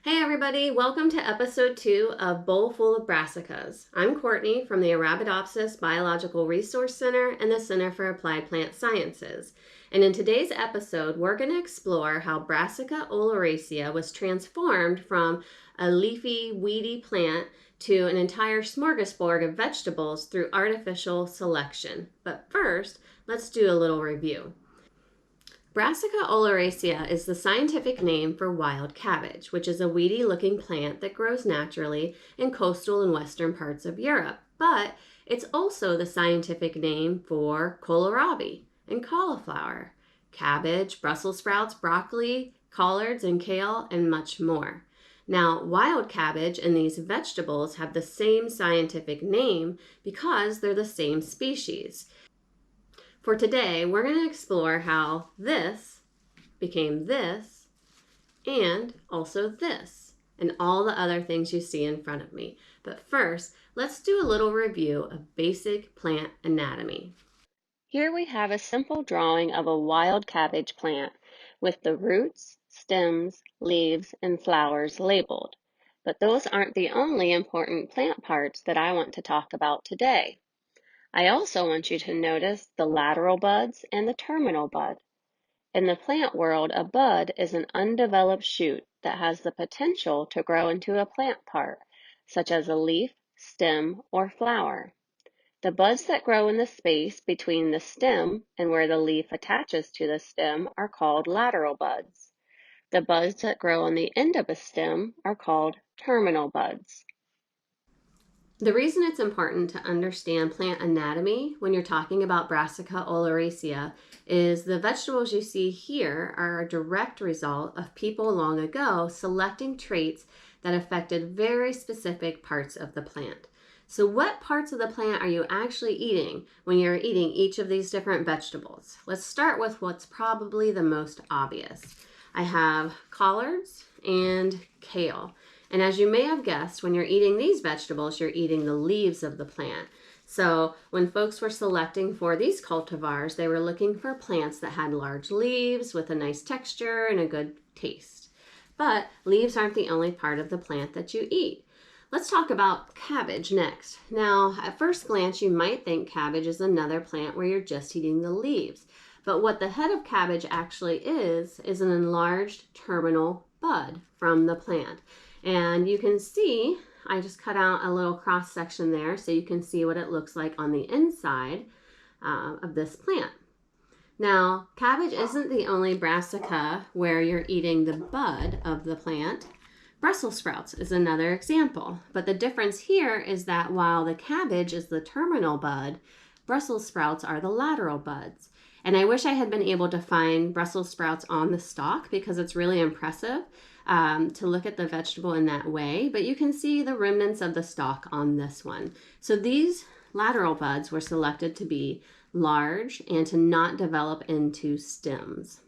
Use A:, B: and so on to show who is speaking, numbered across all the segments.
A: Hey everybody, welcome to episode 2 of Bowl Full of Brassicas. I'm Courtney from the Arabidopsis Biological Resource Center and the Center for Applied Plant Sciences. And in today's episode, we're going to explore how Brassica oleracea was transformed from a leafy, weedy plant to an entire smorgasbord of vegetables through artificial selection. But first, let's do a little review. Brassica oleracea is the scientific name for wild cabbage, which is a weedy-looking plant that grows naturally in coastal and western parts of Europe. But it's also the scientific name for kohlrabi and cauliflower, cabbage, Brussels sprouts, broccoli, collards, and kale, and much more. Now, wild cabbage and these vegetables have the same scientific name because they're the same species. For today, we're going to explore how this became this and also this and all the other things you see in front of me. But first, let's do a little review of basic plant anatomy. Here we have a simple drawing of a wild cabbage plant with the roots, stems, leaves, and flowers labeled. But those aren't the only important plant parts that I want to talk about today. I also want you to notice the lateral buds and the terminal bud. In the plant world, a bud is an undeveloped shoot that has the potential to grow into a plant part, such as a leaf, stem, or flower. The buds that grow in the space between the stem and where the leaf attaches to the stem are called lateral buds. The buds that grow on the end of a stem are called terminal buds. The reason it's important to understand plant anatomy when you're talking about Brassica oleracea is the vegetables you see here are a direct result of people long ago selecting traits that affected very specific parts of the plant. So what parts of the plant are you actually eating when you're eating each of these different vegetables? Let's start with what's probably the most obvious. I have collards and kale. And as you may have guessed, when you're eating these vegetables, you're eating the leaves of the plant. So when folks were selecting for these cultivars, they were looking for plants that had large leaves with a nice texture and a good taste. But leaves aren't the only part of the plant that you eat. Let's talk about cabbage next. Now, at first glance, you might think cabbage is another plant where you're just eating the leaves. But what the head of cabbage actually is an enlarged terminal bud from the plant. And you can see, I just cut out a little cross section there so you can see what it looks like on the inside of this plant. Now, cabbage isn't the only brassica where you're eating the bud of the plant. Brussels sprouts is another example, but the difference here is that while the cabbage is the terminal bud, Brussels sprouts are the lateral buds. And I wish I had been able to find Brussels sprouts on the stalk because it's really impressive to look at the vegetable in that way, but you can see the remnants of the stalk on this one. So these lateral buds were selected to be large and to not develop into stems.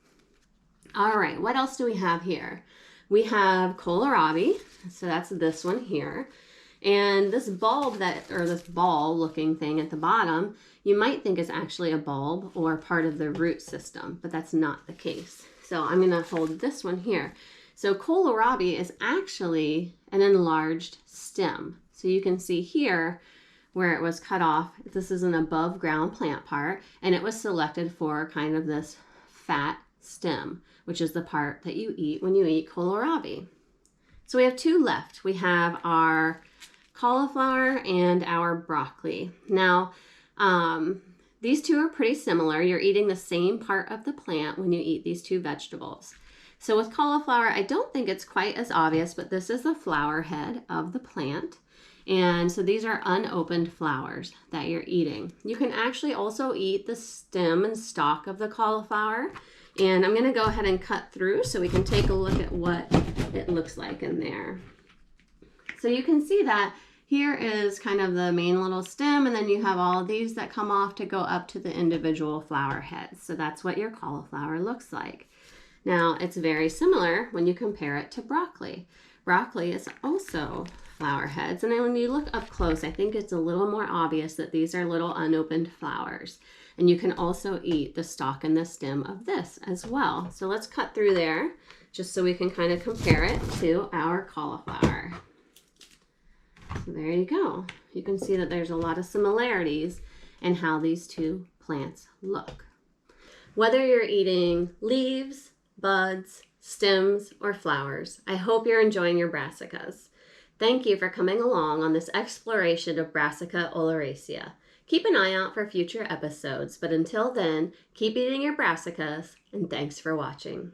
A: All right, what else do we have here? We have kohlrabi, so that's this one here. And this bulb this ball looking thing at the bottom, you might think is actually a bulb or part of the root system, but that's not the case. So I'm gonna hold this one here. So kohlrabi is actually an enlarged stem. So you can see here where it was cut off, this is an above ground plant part, and it was selected for kind of this fat stem, which is the part that you eat when you eat kohlrabi. So we have two left. We have our cauliflower and our broccoli. Now, these two are pretty similar. You're eating the same part of the plant when you eat these two vegetables. So with cauliflower, I don't think it's quite as obvious, but this is the flower head of the plant. And so these are unopened flowers that you're eating. You can actually also eat the stem and stalk of the cauliflower. And I'm gonna go ahead and cut through so we can take a look at what it looks like in there. So you can see that here is kind of the main little stem, and then you have all of these that come off to go up to the individual flower heads. So that's what your cauliflower looks like. Now, it's very similar when you compare it to broccoli. Broccoli is also flower heads, and then when you look up close, I think it's a little more obvious that these are little unopened flowers. And you can also eat the stalk and the stem of this as well. So let's cut through there just so we can kind of compare it to our cauliflower. So there you go. You can see that there's a lot of similarities in how these two plants look. Whether you're eating leaves, buds, stems, or flowers, I hope you're enjoying your brassicas. Thank you for coming along on this exploration of Brassica oleracea. Keep an eye out for future episodes, but until then, keep eating your brassicas, and thanks for watching.